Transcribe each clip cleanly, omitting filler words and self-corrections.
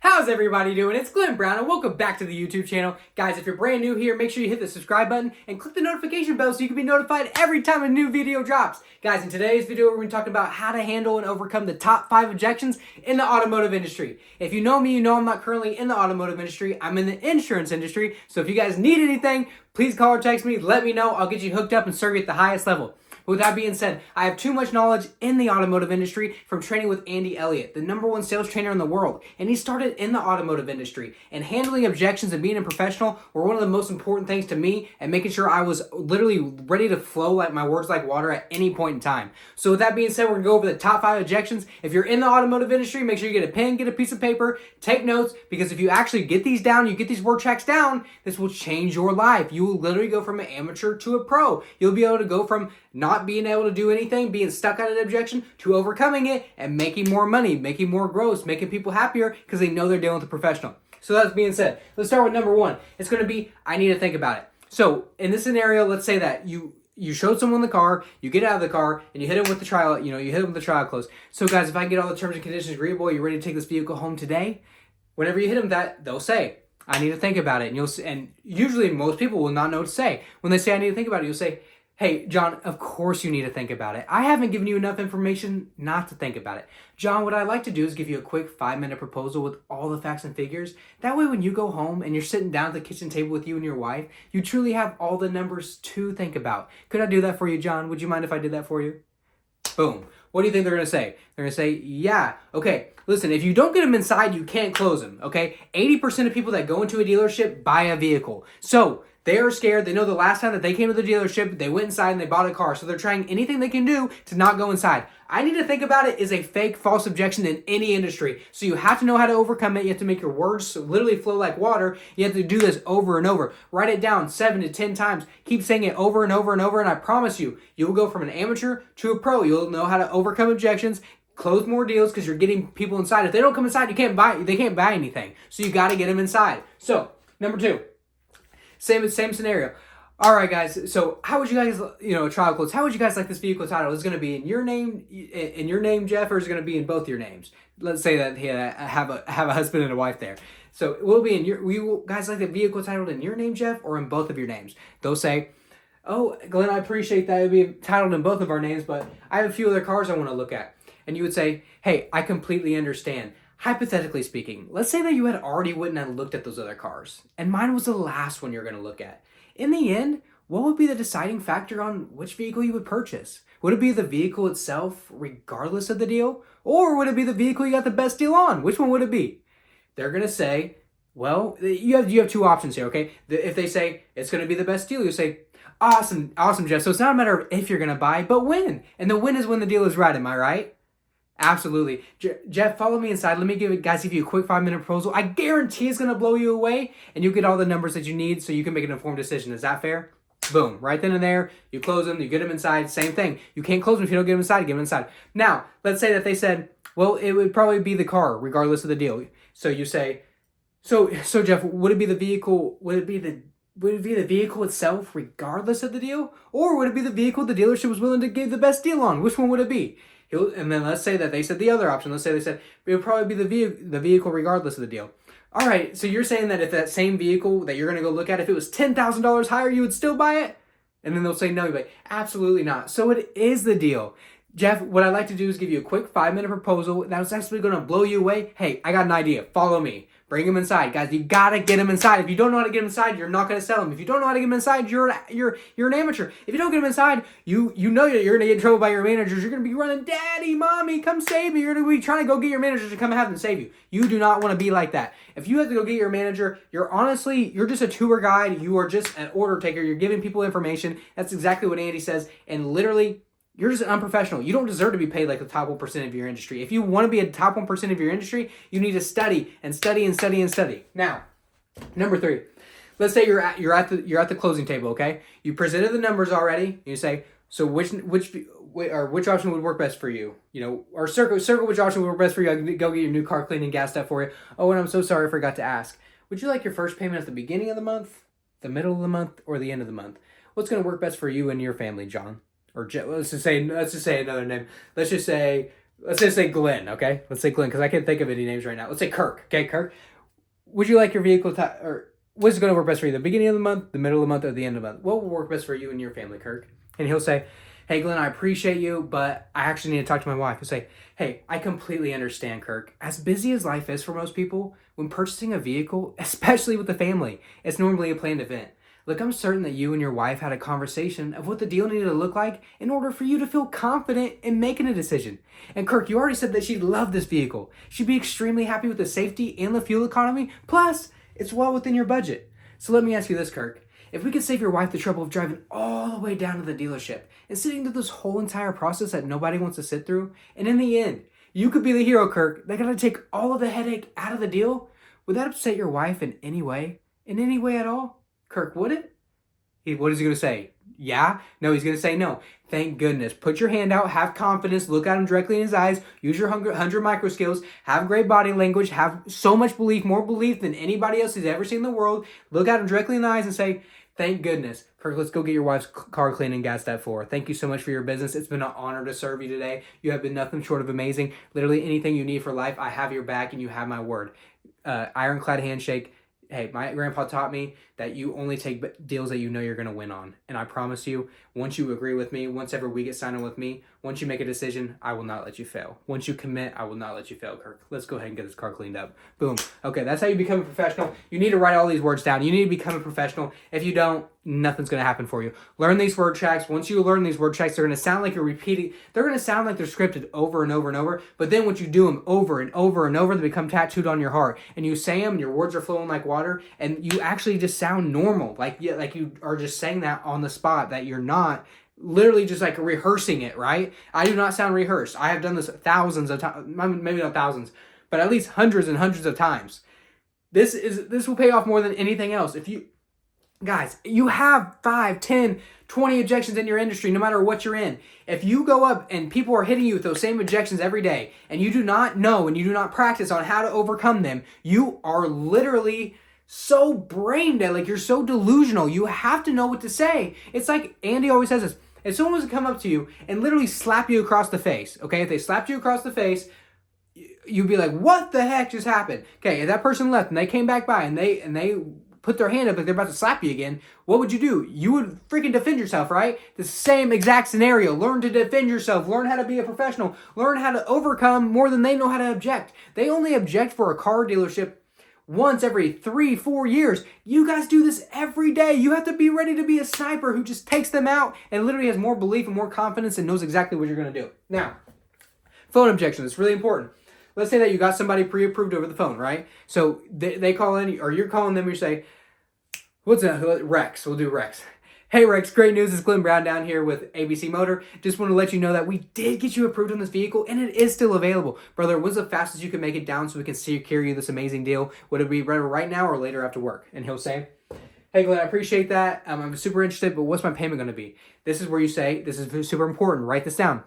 How's everybody doing? It's Glenn Brown and welcome back to the YouTube channel. Guys, if you're brand new here, make sure you hit the subscribe button and click the notification bell so you can be notified every time a new video drops. Guys, in today's video, we're going to talk about how to handle and overcome the top 5 objections in the automotive industry. If you know me, you know I'm not currently in the automotive industry. I'm in the insurance industry. So if you guys need anything, please call or text me. Let me know. I'll get you hooked up and serve you at the highest level. With that being said, I have too much knowledge in the automotive industry from training with Andy Elliott, the #1 sales trainer in the world. And he started in the automotive industry. And handling objections and being a professional were one of the most important things to me and making sure I was literally ready to flow like my words like water at any point in time. So with that being said, we're going to go over the top 5 objections. If you're in the automotive industry, make sure you get a pen, get a piece of paper, take notes, because if you actually get these down, you get these word tracks down, this will change your life. You will literally go from an amateur to a pro. You'll be able to go from not being able to do anything, being stuck on an objection, to overcoming it and making more money, making more gross, making people happier because they know they're dealing with a professional. So that being said, let's start with number 1. It's going to be, I need to think about it. So in this scenario, let's say that you showed someone the car, you get out of the car, and you hit them with the trial, you hit them with the trial close. So guys, if I get all the terms and conditions agreeable, you ready to take this vehicle home today? Whenever you hit them that, they'll say, I need to think about it. And usually most people will not know what to say. When they say, I need to think about it, you'll say, hey, John, of course you need to think about it. I haven't given you enough information not to think about it. John, what I'd like to do is give you a quick 5-minute proposal with all the facts and figures. That way when you go home and you're sitting down at the kitchen table with you and your wife, you truly have all the numbers to think about. Could I do that for you, John? Would you mind if I did that for you? Boom. What do you think they're going to say? They're going to say, yeah. Okay, listen, if you don't get them inside, you can't close them, okay? 80% of people that go into a dealership buy a vehicle. So they are scared. They know the last time that they came to the dealership, they went inside and they bought a car. So they're trying anything they can do to not go inside. I need to think about it is a fake, false objection in any industry. So you have to know how to overcome it. You have to make your words literally flow like water. You have to do this over and over. Write it down 7 to 10 times. Keep saying it over and over and over. And I promise you, you'll go from an amateur to a pro. You'll know how to overcome objections, close more deals because you're getting people inside. If they don't come inside, they can't buy anything. So you got to get them inside. So number 2. Same scenario. All right, guys. So how would you guys, trial quotes? How would you guys like this vehicle title? Is it going to be in your name, Jeff, or is it going to be in both your names? Let's say that I have a husband and a wife there. So will it be in guys like the vehicle titled in your name, Jeff, or in both of your names? They'll say, oh, Glenn, I appreciate that. It'd be titled in both of our names, but I have a few other cars I want to look at. And you would say, hey, I completely understand. Hypothetically speaking, let's say that you had already went and looked at those other cars, and mine was the last one you're going to look at. In the end, what would be the deciding factor on which vehicle you would purchase? Would it be the vehicle itself, regardless of the deal? Or would it be the vehicle you got the best deal on? Which one would it be? They're going to say, well, you have 2 options here, okay? If they say it's going to be the best deal, you say, awesome, Jeff. So it's not a matter of if you're going to buy, but when. And the win is when the deal is right, am I right? Absolutely. Jeff, follow me inside. Let me give you a quick 5-minute proposal. I guarantee it's going to blow you away, and you get all the numbers that you need so you can make an informed decision. Is that fair? Boom. Right then and there, you close them, you get them inside. Same thing. You can't close them if you don't get them inside. Get them inside. Now, let's say that they said, well, it would probably be the car, regardless of the deal. So you say, so Jeff, would it be the vehicle? Would it be the vehicle itself, regardless of the deal? Or would it be the vehicle the dealership was willing to give the best deal on? Which one would it be? And then let's say that they said the other option. Let's say they said it would probably be the vehicle regardless of the deal. All right, so you're saying that if that same vehicle that you're going to go look at, if it was $10,000 higher, you would still buy it? And then they'll say no. You're like, absolutely not. So it is the deal. Jeff, what I'd like to do is give you a quick 5-minute proposal that's actually going to blow you away. Hey, I got an idea. Follow me. Bring them inside. Guys, you got to get them inside. If you don't know how to get them inside, you're not going to sell them. If you don't know how to get them inside, you're an amateur. If you don't get them inside, you know that you're going to get in trouble by your managers. You're going to be running, Daddy, Mommy, come save me. You're going to be trying to go get your managers to come and have them save you. You do not want to be like that. If you have to go get your manager, you're just a tour guide. You are just an order taker. You're giving people information. That's exactly what Andy says. And literally, you're just an unprofessional. You don't deserve to be paid like the top 1% of your industry. If you want to be a top 1% of your industry, you need to study and study and study and study. Now, number 3. Let's say you're at the closing table, okay? You presented the numbers already. You say, so which option would work best for you? Or circle which option would work best for you. I can go get your new car cleaned and gassed up for you. Oh, and I'm so sorry I forgot to ask. Would you like your first payment at the beginning of the month, the middle of the month, or the end of the month? What's going to work best for you and your family, John? Or let's just say another name. Let's just say let's just say Glenn, okay? Let's say Glenn, because I can't think of any names right now. Let's say Kirk, okay? Kirk, would you like your vehicle or what's going to work best for you? The beginning of the month, the middle of the month, or the end of the month? What will work best for you and your family, Kirk? And he'll say, hey, Glenn, I appreciate you, but I actually need to talk to my wife. He'll say, hey, I completely understand, Kirk. As busy as life is for most people, when purchasing a vehicle, especially with the family, it's normally a planned event. Look, I'm certain that you and your wife had a conversation of what the deal needed to look like in order for you to feel confident in making a decision. And Kirk, you already said that she'd love this vehicle. She'd be extremely happy with the safety and the fuel economy. Plus, it's well within your budget. So let me ask you this, Kirk. If we could save your wife the trouble of driving all the way down to the dealership and sitting through this whole entire process that nobody wants to sit through, and in the end, you could be the hero, Kirk, that got to take all of the headache out of the deal, would that upset your wife in any way? In any way at all? Kirk, would it? What is he going to say? Yeah? No, he's going to say no. Thank goodness. Put your hand out, have confidence, look at him directly in his eyes, use your 100 micro skills, have great body language, have so much belief, more belief than anybody else has ever seen in the world. Look at him directly in the eyes and say, thank goodness. Kirk, let's go get your wife's car cleaned and gassed up for her. Thank you so much for your business. It's been an honor to serve you today. You have been nothing short of amazing. Literally anything you need for life, I have your back and you have my word. Ironclad handshake. Hey, my grandpa taught me that you only take deals that you know you're going to win on. And I promise you, once you agree with me, once ever we get signed on with me, once you make a decision, I will not let you fail. Once you commit, I will not let you fail, Kirk. Let's go ahead and get this car cleaned up. Boom. Okay, that's how you become a professional. You need to write all these words down. You need to become a professional. If you don't, nothing's going to happen for you. Learn these word tracks. Once you learn these word tracks, they're going to sound like you're repeating. They're going to sound like they're scripted over and over and over. But then once you do them over and over and over, they become tattooed on your heart. And you say them, and your words are flowing like water, and you actually just sound normal. Like you are just saying that on the spot, that you're not literally just like rehearsing it, right? I do not sound rehearsed. I have done this thousands of times, maybe not thousands, but at least hundreds and hundreds of times. This will pay off more than anything else. If you, guys, you have 5, 10, 20 objections in your industry, no matter what you're in. If you go up and people are hitting you with those same objections every day, and you do not know and you do not practice on how to overcome them, you are literally so brain dead, like you're so delusional. You have to know what to say. It's like Andy always says this. If someone was to come up to you and literally slap you across the face, okay? If they slapped you across the face, you'd be like, what the heck just happened? Okay, if that person left and they came back by and they put their hand up like they're about to slap you again, what would you do? You would freaking defend yourself, right? The same exact scenario. Learn to defend yourself. Learn how to be a professional. Learn how to overcome more than they know how to object. They only object for a car dealership once every 3-4 years. You guys do this every day. You have to be ready to be a sniper who just takes them out and literally has more belief and more confidence and knows exactly what you're going to do. Now, phone objection is really important. Let's say that you got somebody pre-approved over the phone, right? So they call in, or you're calling them, you say, what's that? Rex. We'll do Rex. Hey Rex, great news. It's Glenn Brown down here with ABC Motor. Just want to let you know that we did get you approved on this vehicle and it is still available. Brother, when's the fastest you can make it down so we can secure you this amazing deal? Would it be right now or later after work? And he'll say, hey Glenn, I appreciate that. I'm super interested, but what's my payment going to be? This is where you say, this is super important. Write this down.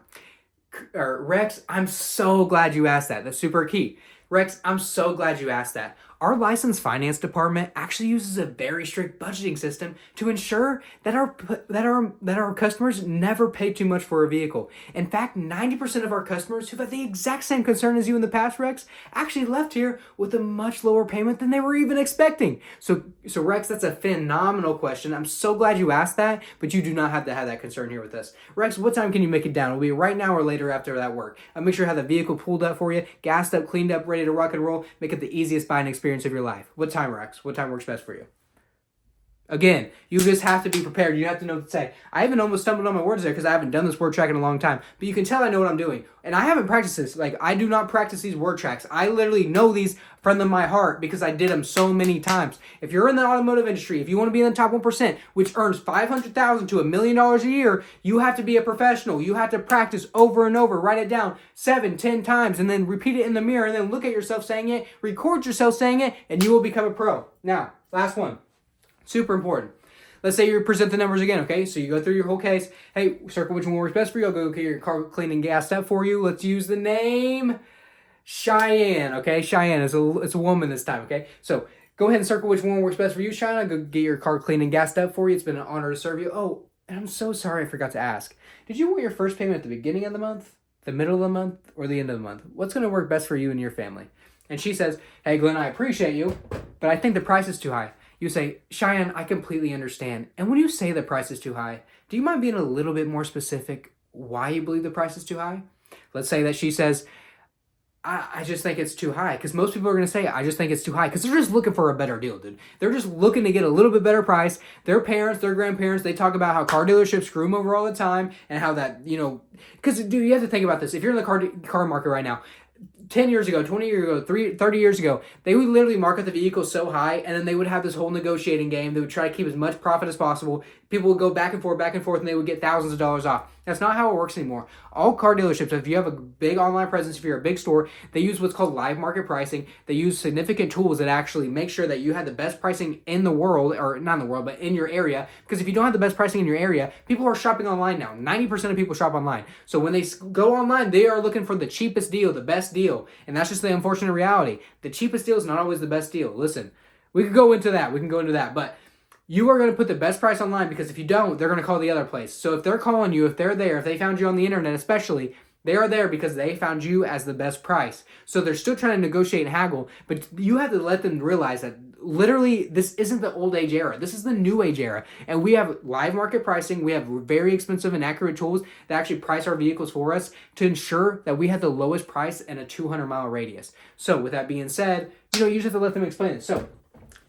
Rex, I'm so glad you asked that. That's super key. Rex, I'm so glad you asked that. Our licensed finance department actually uses a very strict budgeting system to ensure that our customers never pay too much for a vehicle. In fact, 90% of our customers who've had the exact same concern as you in the past, Rex, actually left here with a much lower payment than they were even expecting. So Rex, that's a phenomenal question. I'm so glad you asked that, but you do not have to have that concern here with us. Rex, what time can you make it down? It'll be right now or later after that work. I'll make sure I have the vehicle pulled up for you, gassed up, cleaned up, ready to rock and roll, make it the easiest buying experience of your life. What time, Rex? What time works best for you? Again, you just have to be prepared. You have to know what to say. I even almost stumbled on my words there because I haven't done this word track in a long time. But you can tell I know what I'm doing. And I haven't practiced this. Like, I do not practice these word tracks. I literally know these from my heart because I did them so many times. If you're in the automotive industry, if you want to be in the top 1%, which earns $500,000 to $1 million a year, you have to be a professional. You have to practice over and over. Write it down 7, 10 times and then repeat it in the mirror and then look at yourself saying it, record yourself saying it, and you will become a pro. Now, last one. Super important. Let's say you present the numbers again, okay? So you go through your whole case. Hey, circle which one works best for you. I'll go get your car cleaned and gassed up for you. Let's use the name Cheyenne, okay? Cheyenne is it's a woman this time, okay? So go ahead and circle which one works best for you, Cheyenne. I'll go get your car cleaned and gassed up for you. It's been an honor to serve you. Oh, and I'm so sorry I forgot to ask. Did you want your first payment at the beginning of the month the middle of the month, or the end of the month? What's going to work best for you and your family? And she says, hey, Glenn, I appreciate you, but I think the price is too high. You say, Cheyenne, I completely understand. And when you say the price is too high, do you mind being a little bit more specific why you believe the price is too high? Let's say that she says, I just think it's too high. Because most people are going to say, I just think it's too high. Because they're just looking for a better deal, dude. They're just looking to get a little bit better price. Their parents, their grandparents, they talk about how car dealerships screw them over all the time. And how that, because, dude, you have to think about this. If you're in the car market right now, 10 years ago, 20 years ago, 30 years ago, they would literally market the vehicle so high, and then they would have this whole negotiating game. They would try to keep as much profit as possible. People would go back and forth, and they would get thousands of dollars off. That's not how it works anymore. All car dealerships, if you have a big online presence, if you're a big store, they use what's called live market pricing. They use significant tools that actually make sure that you have the best pricing in the world, or not in the world, but in your area. Because if you don't have the best pricing in your area, people are shopping online now. 90% of people shop online. So when they go online, they are looking for the cheapest deal, the best deal. And that's just the unfortunate reality. The cheapest deal is not always the best deal. Listen, we could go into that. But you are going to put the best price online, because if you don't, they're going to call the other place. So if they're calling you, if they're there, if they found you on the internet especially, they are there because they found you as the best price. So they're still trying to negotiate and haggle, but you have to let them realize that literally this isn't the old age era. This is the new age era. And we have live market pricing. We have very expensive and accurate tools that actually price our vehicles for us to ensure that we have the lowest price in a 200-mile radius. So with that being said, you just have to let them explain it. So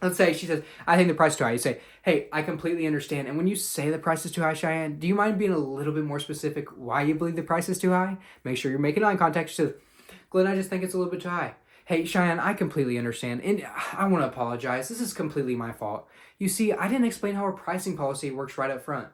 let's say she says, I think the price is too high. You say, hey, I completely understand. And when you say the price is too high, Cheyenne, do you mind being a little bit more specific why you believe the price is too high? Make sure you're making eye contact. She says, Glenn, I just think it's a little bit too high. Hey, Cheyenne, I completely understand. And I want to apologize. This is completely my fault. You see, I didn't explain how our pricing policy works right up front.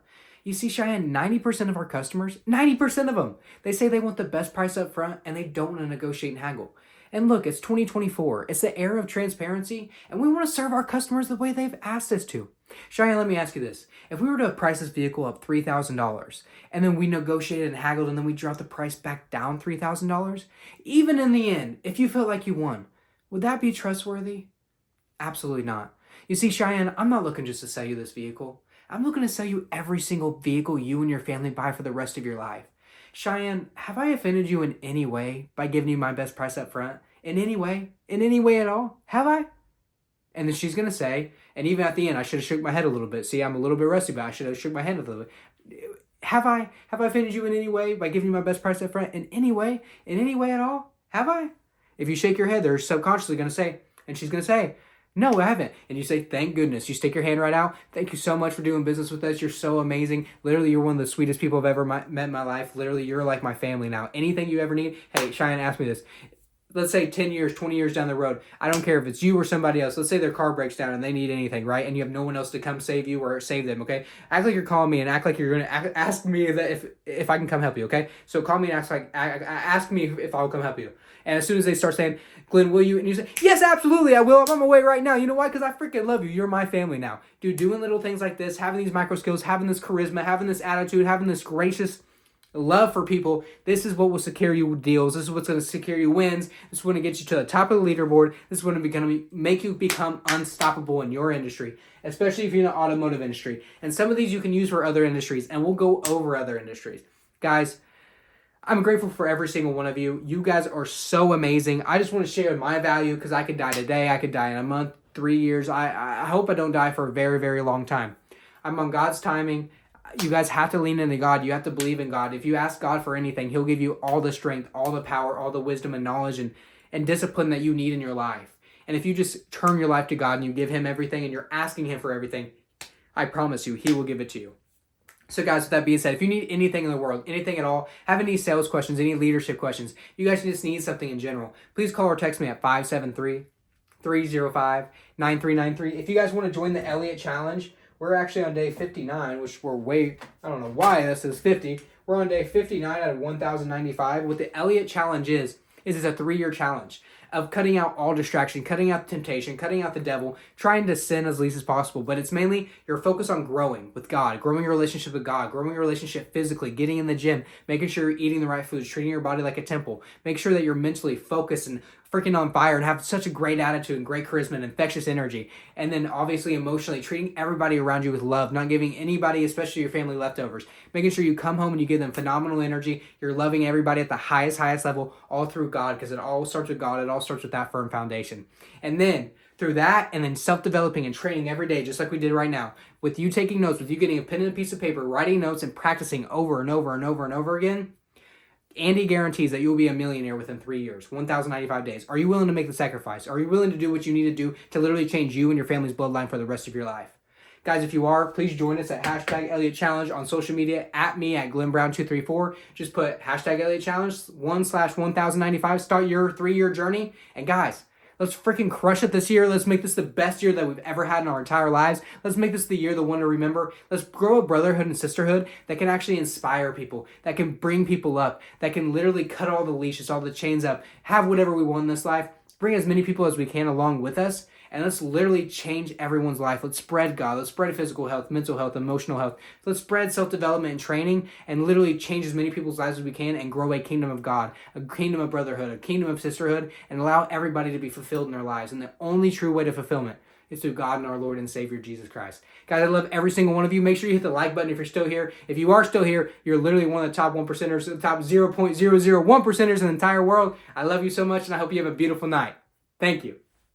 You see, Cheyenne, 90% of our customers, 90% of them, they say they want the best price up front, and they don't want to negotiate and haggle. And look, it's 2024. It's the era of transparency, and we want to serve our customers the way they've asked us to. Cheyenne, let me ask you this. If we were to price this vehicle up $3,000, and then we negotiated and haggled, and then we dropped the price back down $3,000, even in the end, if you felt like you won, would that be trustworthy? Absolutely not. You see, Cheyenne, I'm not looking just to sell you this vehicle. I'm looking to sell you every single vehicle you and your family buy for the rest of your life. Cheyenne, have I offended you in any way by giving you my best price up front? In any way? In any way at all? Have I? And then she's going to say, and even at the end, I should have shook my head a little bit. See, I'm a little bit rusty, but I should have shook my head a little bit. Have I offended you in any way by giving you my best price up front? In any way? In any way at all? Have I? If you shake your head, they're subconsciously going to say, and she's going to say, no, I haven't. And you say, thank goodness. You stick your hand right out. Thank you so much for doing business with us. You're so amazing. Literally, you're one of the sweetest people I've ever met in my life. Literally, you're like my family now. Anything you ever need, hey, Cheyenne, ask me this. Let's say 10 years, 20 years down the road. I don't care if it's you or somebody else. Let's say their car breaks down and they need anything, right? And you have no one else to come save you or save them, okay? Act like you're calling me and act like you're going to ask me if I can come help you, okay? So call me and ask me if I'll come help you. And as soon as they start saying, Glenn, will you? And you say, yes, absolutely, I will. I'm on my way right now. You know why? Because I freaking love you. You're my family now. Dude, doing little things like this, having these micro skills, having this charisma, having this attitude, having this gracious love for people, this is what will secure you deals. This is what's going to secure you wins. This is going to get you to the top of the leaderboard. This is going to make you become unstoppable in your industry, especially if you're in the automotive industry. And some of these you can use for other industries, and we'll go over other industries. Guys, I'm grateful for every single one of you. You guys are so amazing. I just want to share my value because I could die today. I could die in a month, 3 years. I hope I don't die for a very, very long time. I'm on God's timing. You guys have to lean into God. You have to believe in God. If you ask God for anything, He'll give you all the strength, all the power, all the wisdom and knowledge and discipline that you need in your life. And if you just turn your life to God and you give Him everything and you're asking Him for everything, I promise you, He will give it to you. So guys, with that being said, if you need anything in the world, anything at all, have any sales questions, any leadership questions, you guys just need something in general, please call or text me at 573-305-9393. If you guys want to join the Elliott Challenge, we're actually on day 59, which I don't know why this is 50. We're on day 59 out of 1,095. What the Elliott Challenge is it's a 3-year challenge of cutting out all distraction, cutting out temptation, cutting out the devil, trying to sin as least as possible. But it's mainly your focus on growing with God, growing your relationship with God, growing your relationship physically, getting in the gym, making sure you're eating the right foods, treating your body like a temple. Make sure that you're mentally focused and freaking on fire and have such a great attitude and great charisma and infectious energy. And then obviously emotionally treating everybody around you with love, not giving anybody, especially your family, leftovers. Making sure you come home and you give them phenomenal energy. You're loving everybody at the highest level, all through God, because it all starts with God. It all starts with that firm foundation. And then through that, and then self-developing and training every day, just like we did right now, with you taking notes, with you getting a pen and a piece of paper, writing notes and practicing over and over and over and over again, Andy guarantees that you will be a millionaire within 3 years, 1,095 days. Are you willing to make the sacrifice? Are you willing to do what you need to do to literally change you and your family's bloodline for the rest of your life? Guys, if you are, please join us at hashtag Elliott Challenge on social media, at me at GlennBrown234. Just put hashtag Elliott Challenge 1/1095. Start your 3-year journey. And guys, let's freaking crush it this year. Let's make this the best year that we've ever had in our entire lives. Let's make this the year, the one to remember. Let's grow a brotherhood and sisterhood that can actually inspire people, that can bring people up, that can literally cut all the leashes, all the chains up, have whatever we want in this life, bring as many people as we can along with us, and let's literally change everyone's life. Let's spread God. Let's spread physical health, mental health, emotional health. Let's spread self-development and training and literally change as many people's lives as we can and grow a kingdom of God, a kingdom of brotherhood, a kingdom of sisterhood, and allow everybody to be fulfilled in their lives. And the only true way to fulfillment is through God and our Lord and Savior, Jesus Christ. Guys, I love every single one of you. Make sure you hit the like button if you're still here. If you are still here, you're literally one of the top 1%ers, the top 0.001%ers in the entire world. I love you so much, and I hope you have a beautiful night. Thank you.